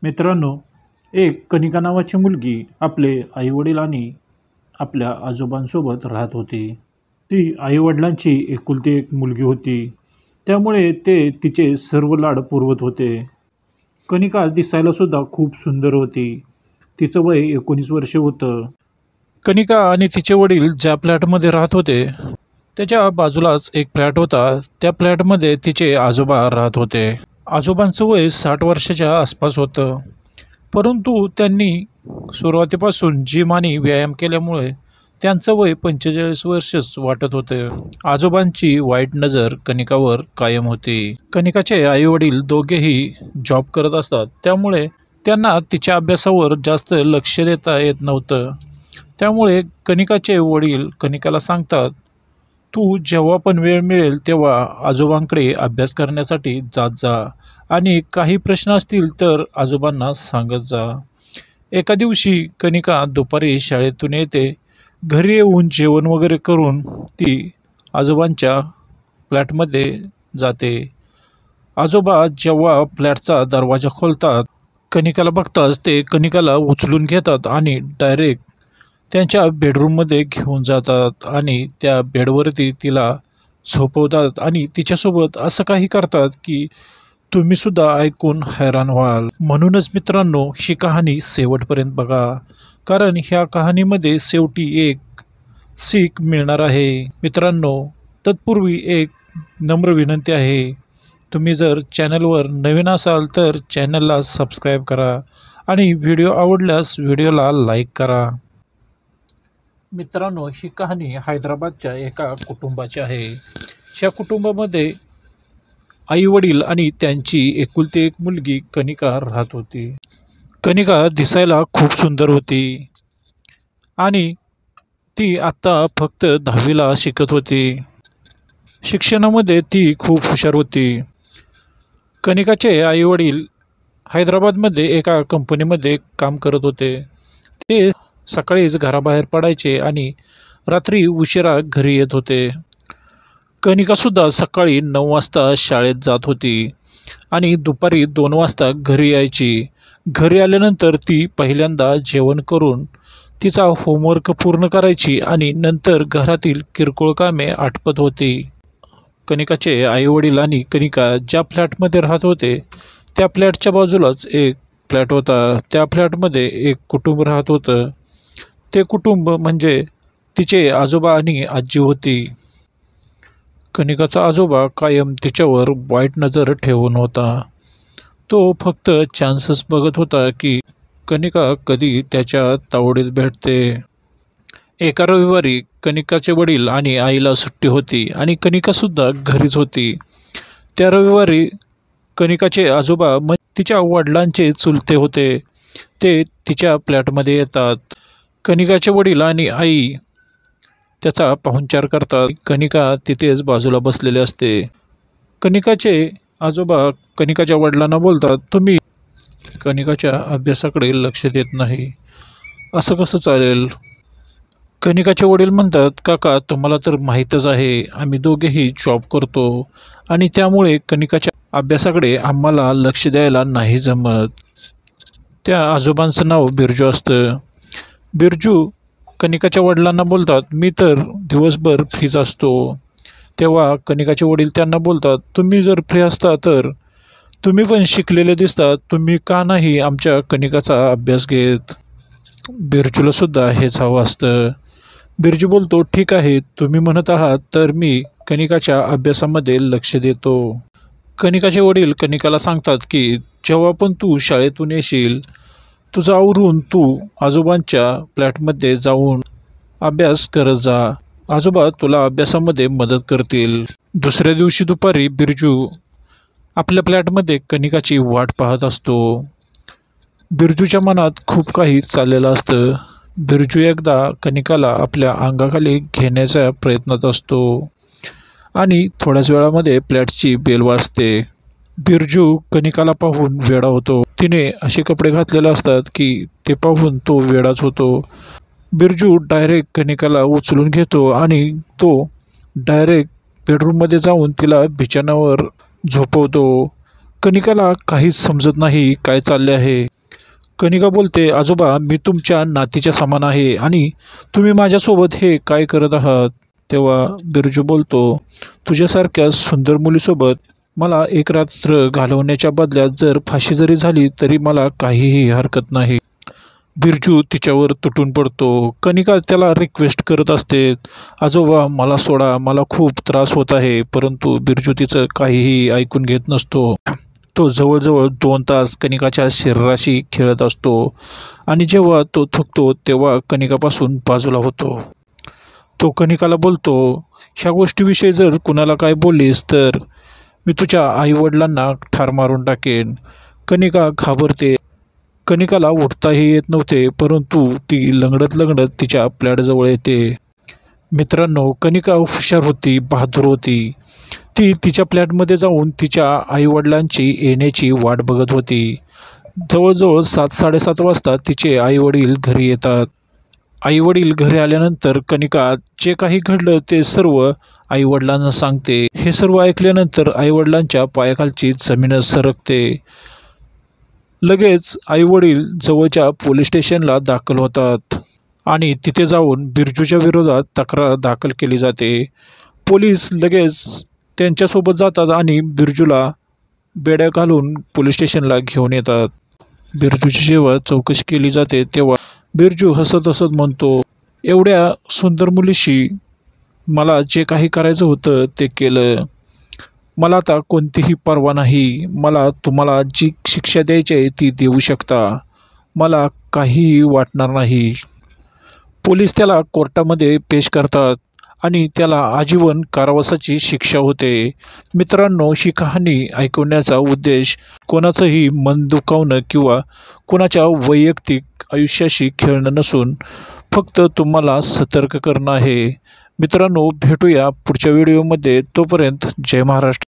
मित्रांनो, एक कनिका नावाची मुलगी आपले आईवडील आणि आपल्या आजोबांसोबत राहत होती. ती आईवडिलांची एकुलती एक मुलगी होती. त्यामुळे ते तिचे सर्व लाड पुरवत होते. कनिका दिसायला सुद्धा खूप सुंदर होती. तिचं वय 19 वर्षे होतं. कनिका आणि तिचे वडील ज्या फ्लॅटमध्ये राहत होते त्याच्या बाजूलाच एक फ्लॅट होता. त्या फ्लॅटमध्ये तिचे आजोबा राहत होते. आजोबांचं वय 60 वर्षाच्या आसपास होतं. परंतु त्यांनी सुरुवातीपासून जिम आणि व्यायाम केल्यामुळे त्यांचं वय 45 वर्षच वाटत होते. आजोबांची वाईट नजर कनिकावर कायम होती. कनिकाचे आई वडील दोघेही जॉब करत असतात, त्यामुळे त्यांना तिच्या अभ्यासावर जास्त लक्ष देता येत नव्हतं. त्यामुळे कनिकाचे वडील कनिकाला सांगतात, तू जेव्हा पण वेळ मिळेल तेव्हा आजोबांकडे अभ्यास करण्यासाठी जात जा आणि काही प्रश्न असतील तर आजोबांना सांगत जा. एका दिवशी कनिका दुपारी शाळेतून येते. घरी येऊन जेवण वगैरे करून ती आजोबांच्या फ्लॅटमध्ये जाते. आजोबा जेव्हा फ्लॅटचा दरवाजा खोलतात, कनिकाला बघताच ते कनिकाला उचलून घेतात आणि डायरेक्ट त्यांच्या बेडरूममध्ये घेऊन जातात आणि त्या बेडवरती तिला झोपवतात आणि तिच्यासोबत असं काही करतात की तुम्ही सुद्धा ऐकून हैराण व्हाल. म्हणूनच मित्रांनो, ही कहाणी शेवटपर्यंत बघा, कारण ह्या कहाणीमध्ये शेवटी एक सीख मिळणार आहे. मित्रांनो, तत्पूर्वी एक नम्र विनंती आहे, तुम्ही जर चॅनलवर नवीन असाल तर चॅनलला सबस्क्राईब करा आणि व्हिडिओ आवडल्यास व्हिडिओला लाईक करा. मित्रांनो, ही कहाणी हैदराबादच्या एका कुटुंबाची आहे. ह्या कुटुंबामध्ये आई वडील आणि त्यांची एकुलती एक मुलगी कनिका राहत होती. कनिका दिसायला खूप सुंदर होती आणि ती आत्ता फक्त 10वीला शिकत होती. शिक्षणामध्ये ती खूप हुशार होती. कनिकाचे आई वडील हैदराबादमध्ये एका कंपनीमध्ये काम करत होते. ते सकाळीच घराबाहेर पडायचे आणि रात्री उशिरा घरी येत होते. कनिकासुद्धा सकाळी 9 वाजता शाळेत जात होती आणि दुपारी 2 वाजता घरी यायची. घरी आल्यानंतर ती पहिल्यांदा जेवण करून तिचा होमवर्क पूर्ण करायची आणि नंतर घरातील किरकोळ कामे आटपत होती. कनिकाचे आईवडील आणि कनिका ज्या फ्लॅटमध्ये राहत होते त्या फ्लॅटच्या बाजूलाच एक फ्लॅट होता. त्या फ्लॅटमध्ये एक कुटुंब राहत होतं. ते कुटुंब म्हणजे तिचे आजोबा आणि आजी होती. कनिकाचा आजोबा कायम तिच्यावर वाईट नजर ठेवून होता. तो फक्त चान्सच बघत होता की कनिका कधी त्याच्या तावडीत भेटते. एका रविवारी कनिकाचे वडील आणि आईला सुट्टी होती आणि कनिकासुद्धा घरीच होती. त्या रविवारी कनिकाचे आजोबा तिच्या वडिलांचे चुलते होते. ते तिच्या फ्लॅटमध्ये येतात. कनिकाचे वडील आणि आई त्याचा पाहुणचार करतात. कनिका तिथेच बाजूला बसलेले असते. कनिकाचे आजोबा कनिकाच्या वडिलांना बोलतात, तुम्ही कनिकाच्या अभ्यासाकडे लक्ष देत नाही, असं कसं चालेल? कनिकाचे वडील म्हणतात, काका तुम्हाला तर माहीतच आहे, आम्ही दोघेही जॉब करतो आणि त्यामुळे कनिकाच्या अभ्यासाकडे आम्हाला लक्ष द्यायला नाही जमत. त्या आजोबांचं नाव बिरजू असतं. बिरजू कनिकाच्या वडिलांना बोलतात, मी तर दिवसभर फ्रीच असतो. तेव्हा कनिकाचे वडील त्यांना बोलतात, तुम्ही जर फ्री असता तर तुम्ही पण शिकलेले दिसतात, तुम्ही का नाही आमच्या कनिकाचा अभ्यास घेत? बिरजूला सुद्धा हेच हवं असतं. बिरजू बोलतो, ठीक आहे, तुम्ही म्हणत आहात तर मी कनिकाच्या अभ्यासामध्ये लक्ष देतो. कनिकाचे वडील कनिकाला सांगतात की जेव्हा पण तू शाळेतून येशील, तुझं आवरून तू आजोबांच्या फ्लॅटमध्ये जाऊन अभ्यास करत जा. आजोबा तुला अभ्यासामध्ये मदत करतील. दुसऱ्या दिवशी दुपारी बिरजू आपल्या फ्लॅटमध्ये कनिकाची वाट पाहत असतो. बिरजूच्या मनात खूप काही चाललेलं असतं. बिरजू एकदा कनिकाला आपल्या अंगाखाली घेण्याच्या प्रयत्नात असतो आणि थोड्याच वेळामध्ये फ्लॅटची बेल वाजते. बिरजू कनिकाला पाहून वेडा होतो. तिने असे कपडे घातलेले असतात की ते पाहून तो वेडाच होतो. बिरजू डायरेक्ट कनिकाला उचलून घेतो आणि तो डायरेक्ट बेडरूममध्ये जाऊन तिला बिछाण्यावर झोपवतो. कनिकाला काहीच समजत नाही काय चालले आहे. कनिका बोलते, आजोबा मी तुमच्या नातीच्या समान आहे आणि तुम्ही माझ्यासोबत हे काय करत आहात. तेव्हा बिरजू बोलतो, तुझ्यासारख्या सुंदर मुलीसोबत मला एक रात्र घालवण्याच्या बदल्यात जर फाशी जरी झाली तरी मला काहीही हरकत नाही. बिरजू तिच्यावर तुटून पडतो. कनिका त्याला रिक्वेस्ट करत असते, आजोबा मला सोडा, मला खूप त्रास होत आहे. परंतु बिरजू तिचं काहीही ऐकून घेत नसतो. तो जवळजवळ 2 तास कनिकाच्या शरीराशी खेळत असतो आणि जेव्हा तो थकतो तेव्हा कनिकापासून बाजूला होतो. तो कनिकाला बोलतो, ह्या गोष्टीविषयी जर कुणाला काय बोललीस तर मी तुझ्या आईवडिलांना ठार मारून टाकेन. कनिका घाबरते. कनिकाला उठताही येत नव्हते, परंतु ती लंगडत लंगडत तिच्या फ्लॅटजवळ येते. मित्रांनो, कनिका हुशार होती, बहादूर होती. ती तिच्या फ्लॅटमध्ये जाऊन तिच्या आईवडिलांची येण्याची वाट बघत होती. जवळजवळ 7-7:30 वाजता तिचे आईवडील घरी येतात. आईवडील घरी आल्यानंतर कनिका जे काही घडलं ते सर्व आईवडिलांना सांगते. हे सर्व ऐकल्यानंतर आईवडिलांच्या पायाखालची जमीनच सरकते. लगेच आईवडील जवळच्या पोलीस स्टेशनला दाखल होतात आणि तिथे जाऊन बिरजूच्या विरोधात तक्रार दाखल केली जाते. पोलीस लगेच त्यांच्यासोबत जातात आणि बिरजूला बेड्या घालून पोलीस स्टेशनला घेऊन येतात. बिरजूची जेव्हा चौकशी केली जाते तेव्हा बिरजू हसत हसत म्हणतो, एवढ्या सुंदर मुलीशी मला जे काही करायचं होतं ते केलं. मला आता कोणतीही पर्वा नाही. मला तुम्हाला जी शिक्षा द्यायची आहे ती देऊ शकता. मला काहीही वाटणार नाही. पोलीस त्याला कोर्टामध्ये पेश करतात आणि त्याला आजीवन कारावासाची शिक्षा होते. मित्रांनो, ही कहाणी ऐकवण्याचा उद्देश कोणाचंही मन दुखावणं किंवा कोणाच्या वैयक्तिक आयुष्याशी खेळणं नसून फक्त तुम्हाला सतर्क करणं आहे. मित्रांनो, भेटूया पुढच्या व्हिडिओमध्ये. तोपर्यंत जय महाराष्ट्र.